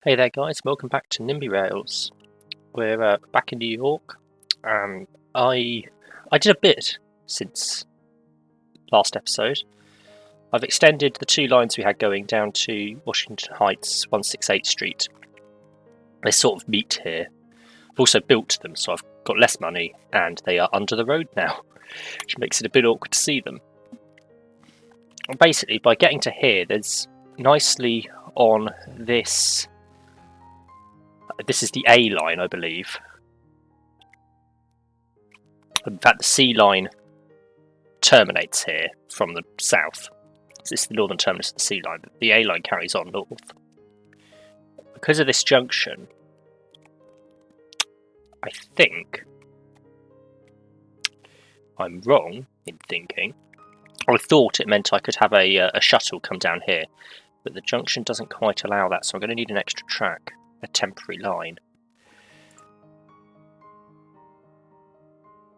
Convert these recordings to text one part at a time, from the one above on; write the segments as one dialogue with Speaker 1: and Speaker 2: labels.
Speaker 1: Hey there guys, welcome back to Nimby Rails. We're back in New York. I did a bit since last episode. I've extended the two lines we had going down to Washington Heights 168th Street. They sort of meet here. I've also built them, so I've got less money and they are under the road now, which makes it a bit awkward to see them. And basically, by getting to here, there's nicely on this... This is the A line, I believe. In fact, the C line terminates here from the south. This is the northern terminus of the C line, but the A line carries on north. Because of this junction, I think I'm wrong in thinking. I thought it meant I could have a shuttle come down here, but the junction doesn't quite allow that, so I'm going to need an extra track. A temporary line.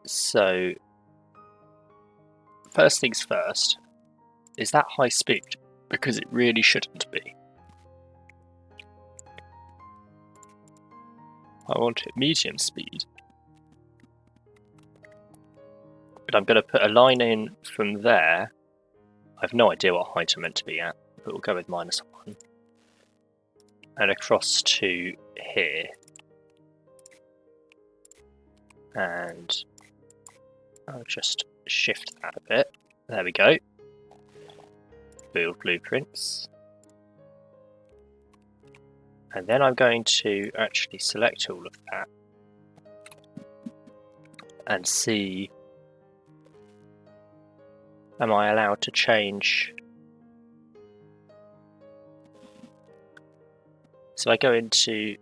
Speaker 1: So, first things first, is that high speed? Because it really shouldn't be. I want it medium speed. But I'm going to put a line in from there. I have no idea what height I'm meant to be at, but we'll go with -1. And across to here. And I'll just shift that a bit. There we go. Build blueprints. And then I'm going to actually select all of that and see, am I allowed to change? So I go into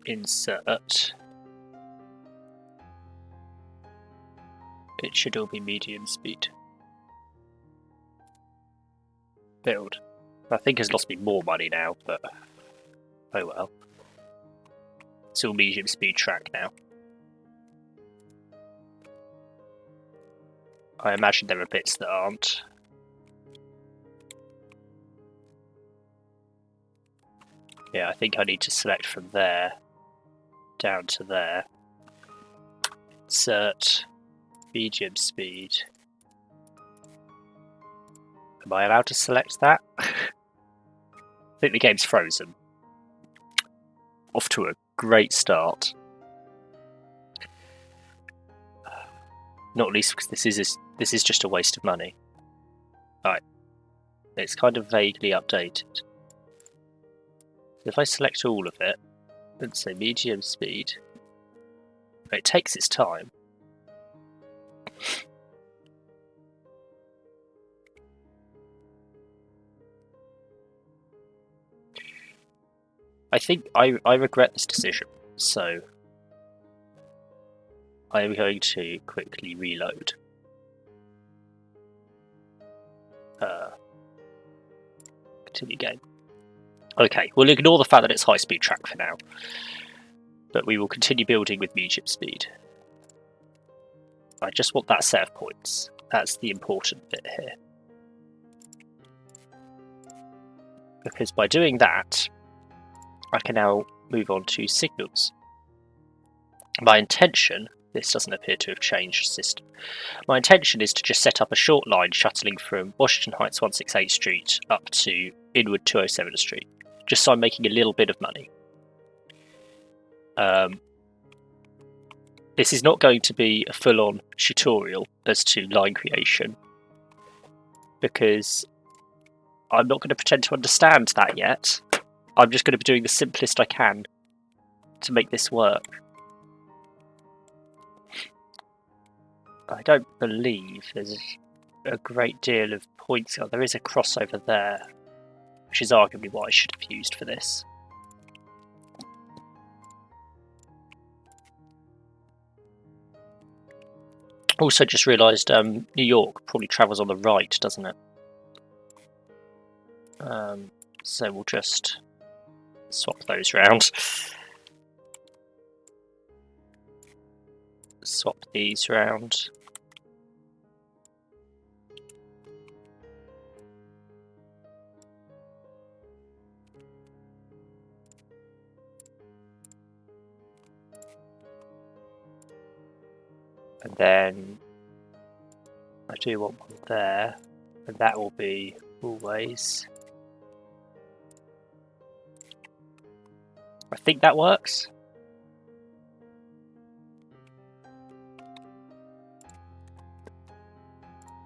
Speaker 1: insert. It should all be medium speed. Build. I think it's lost me more money now, but oh well. It's all medium speed track now. I imagine there are bits that aren't. Yeah, I think I need to select from there down to there. Insert medium speed. Am I allowed to select that? I think the game's frozen. Off to a great start. Not least because this is just a waste of money. Alright. It's kind of vaguely updated. If I select all of it, and say medium speed, it takes its time. I think I regret this decision, so I'm going to quickly reload. Continue game. Okay, we'll ignore the fact that it's high-speed track for now, but we will continue building with medium speed. I just want that set of points. That's the important bit here. Because by doing that, I can now move on to signals. My intention, this doesn't appear to have changed the system, my intention is to just set up a short line shuttling from Washington Heights 168th Street up to Inwood 207th Street. Just so I'm making a little bit of money. This is not going to be a full-on tutorial as to line creation, because I'm not going to pretend to understand that yet. I'm just going to be doing the simplest I can to make this work. I don't believe there's a great deal of points. Oh, there is a crossover there, which is arguably what I should have used for this. Also just realised New York probably travels on the right, doesn't it? So we'll just swap those round. Swap these round. And then I do want one there, and that will be always. I think that works.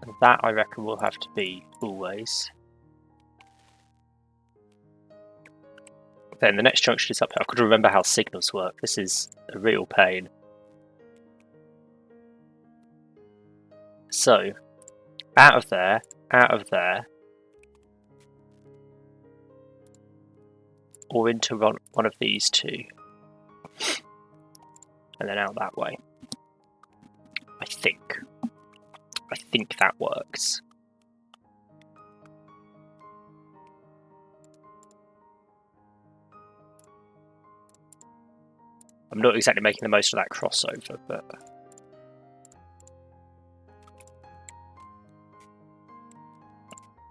Speaker 1: And that I reckon will have to be always. Then the next junction is up here. I've got to remember how signals work. This is a real pain. So, out of there, or into one of these two. And then out that way. I think that works. I'm not exactly making the most of that crossover, but...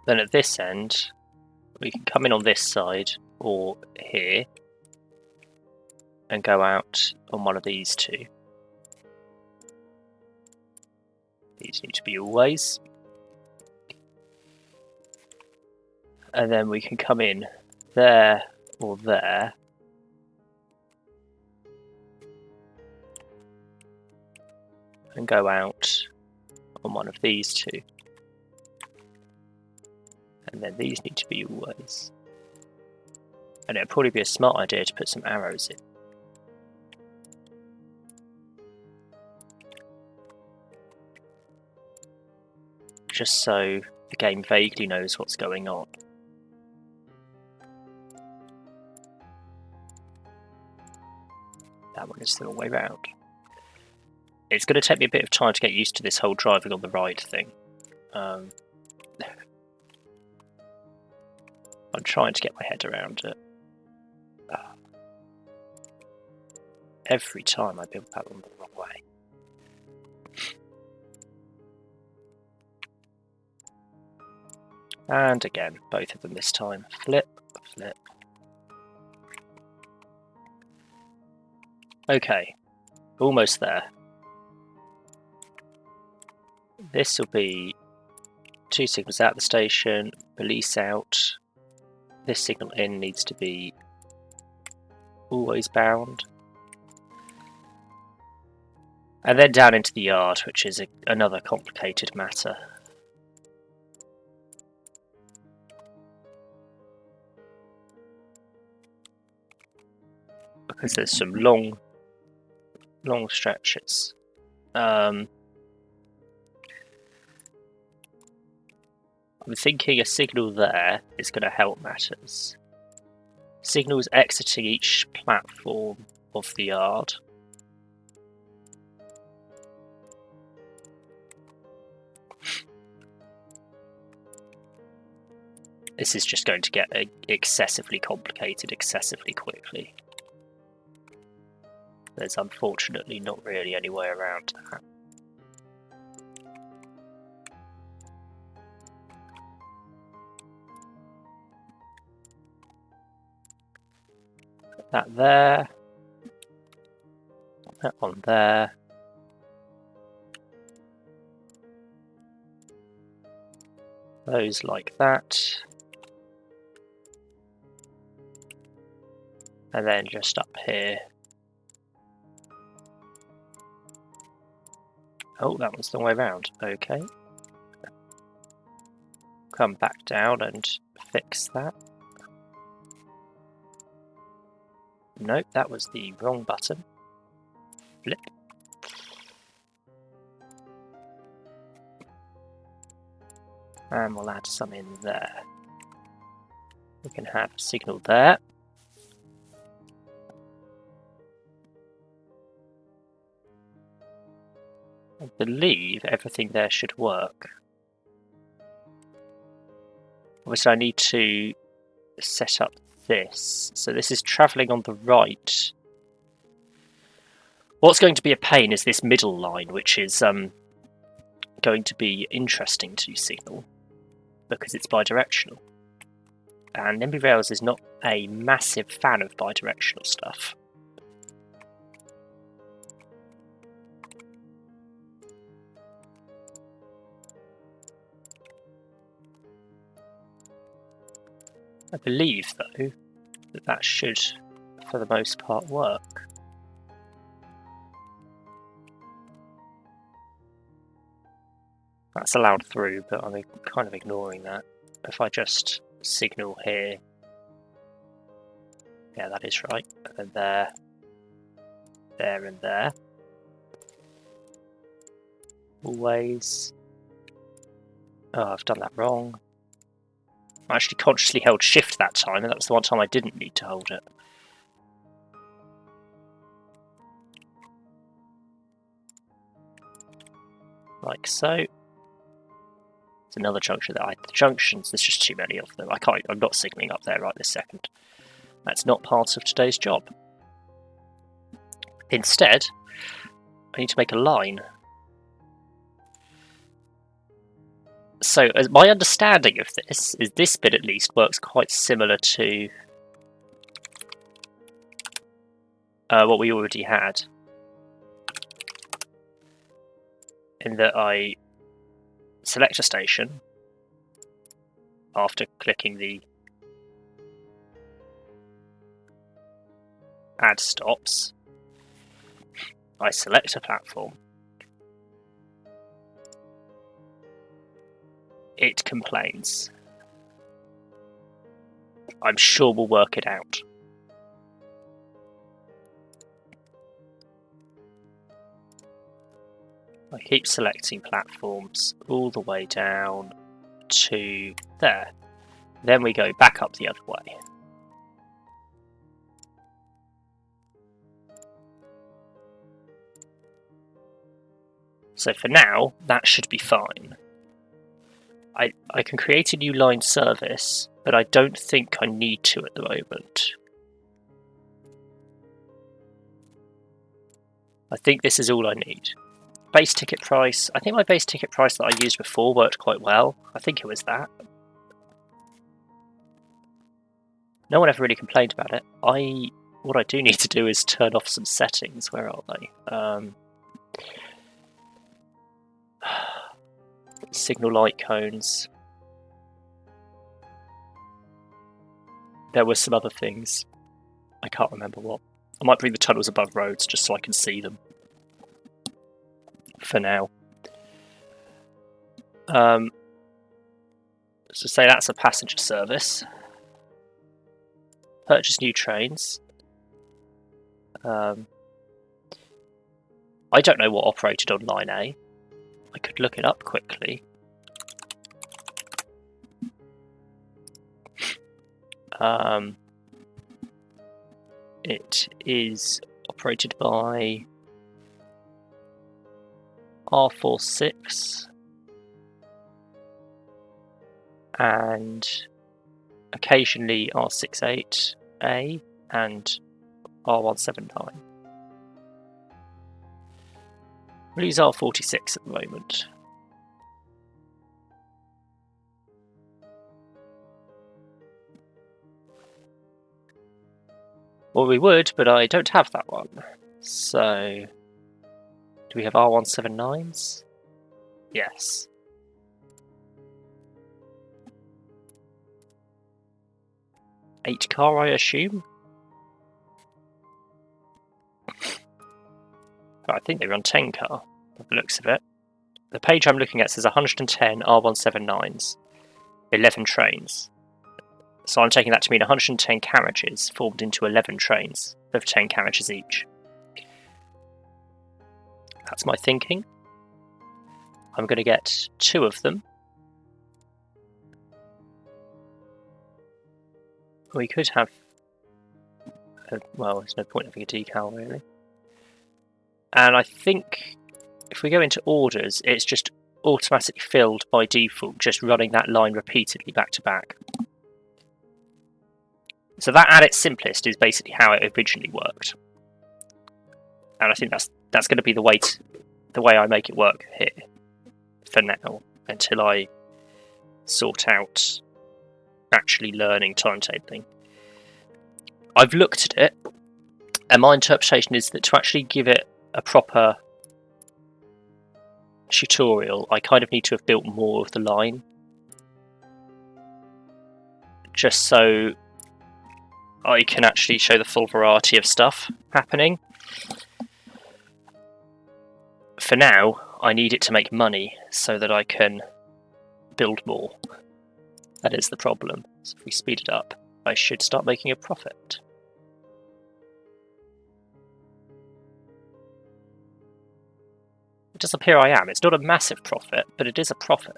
Speaker 1: Then at this end, we can come in on this side, or here, and go out on one of these two. These need to be always. And then we can come in there or there. And go out on one of these two. And then these need to be always. And it'd probably be a smart idea to put some arrows in. Just so the game vaguely knows what's going on. That one is the wrong way round. It's going to take me a bit of time to get used to this whole driving on the right thing. I'm trying to get my head around it. Every time I build that one the wrong way. And again, both of them this time. Flip, flip. Okay, almost there. This will be 2 signals out the station, release out. This signal in needs to be always bound. And then down into the yard, which is another complicated matter. Because there's some long stretches. I'm thinking a signal there is going to help matters. Signals exiting each platform of the yard. This is just going to get excessively complicated excessively quickly. There's unfortunately not really any way around that. Put that there. That one there. Those like that. And then just up here. Oh, that one's the way around. Okay. Come back down and fix that. Nope, that was the wrong button. Flip. And we'll add some in there. We can have a signal there. I believe everything there should work. Obviously I need to set up this. So this is travelling on the right. What's going to be a pain is this middle line, which is going to be interesting to signal because it's bidirectional. And Nimby Rails is not a massive fan of bidirectional stuff. I believe, though, that should, for the most part, work. That's allowed through, but I'm kind of ignoring that. If I just signal here, yeah, that is right. And then there, and there. Always. Oh, I've done that wrong. I actually consciously held shift that time, and that was the one time I didn't need to hold it. Like so. There's another junction there. The junctions, there's just too many of them. I'm not signalling up there right this second. That's not part of today's job. Instead, I need to make a line. So, as my understanding of this is, this bit at least works quite similar to what we already had, in that I select a station after clicking the add stops. I select a platform. It complains. I'm sure we'll work it out. I keep selecting platforms all the way down to there. Then we go back up the other way. So for now, that should be fine. I can create a new line service, but I don't think I need to at the moment. I think this is all I need. Base ticket price. I think my base ticket price that I used before worked quite well. I think it was that. No one ever really complained about it. What I do need to do is turn off some settings. Where are they? Signal light cones. There were some other things. I can't remember what. I might bring the tunnels above roads just so I can see them. For now. So say that's a passenger service. Purchase new trains. I don't know what operated on line A. I could look it up quickly. It is operated by R46 and occasionally R68A and R179. We'll use R46 at the moment. Well, we would, but I don't have that one. So, do we have R179s? Yes. Eight car, I assume? But I think they run 10 car, by the looks of it. The page I'm looking at says 110 R179s, 11 trains. So I'm taking that to mean 110 carriages formed into 11 trains of 10 carriages each. That's my thinking. I'm going to get 2 of them. We could have... well, there's no point having a decal, really. And I think if we go into orders, it's just automatically filled by default, just running that line repeatedly back to back. So that, at its simplest, is basically how it originally worked. And I think that's going to be the way I make it work here for now, until I sort out actually learning timetabling. I've looked at it, and my interpretation is that to actually give it a proper tutorial, I kind of need to have built more of the line just so I can actually show the full variety of stuff happening. For now, I need it to make money so that I can build more. That is the problem. So if we speed it up, I should start making a profit. It does appear I am. It's not a massive profit, but it is a profit.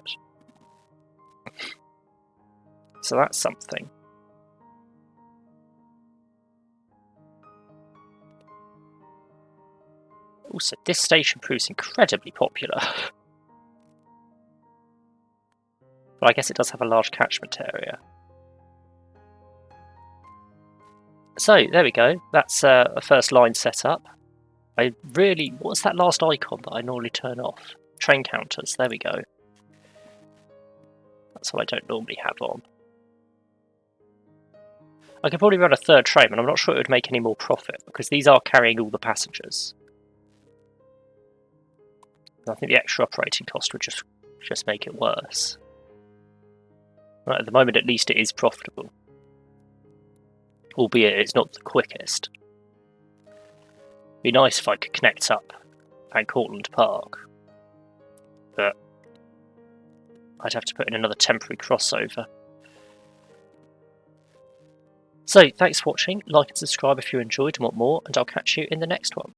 Speaker 1: So that's something. Also, this station proves incredibly popular. But I guess it does have a large catchment area. So, there we go. That's a first line set up. What's that last icon that I normally turn off? Train counters, there we go. That's what I don't normally have on. I could probably run a third train, but I'm not sure it would make any more profit, because these are carrying all the passengers. I think the extra operating cost would just make it worse. Right, at the moment, at least it is profitable. Albeit it's not the quickest. It'd be nice if I could connect up at Cortlandt Park. But I'd have to put in another temporary crossover. So, thanks for watching. Like and subscribe if you enjoyed and want more, and I'll catch you in the next one.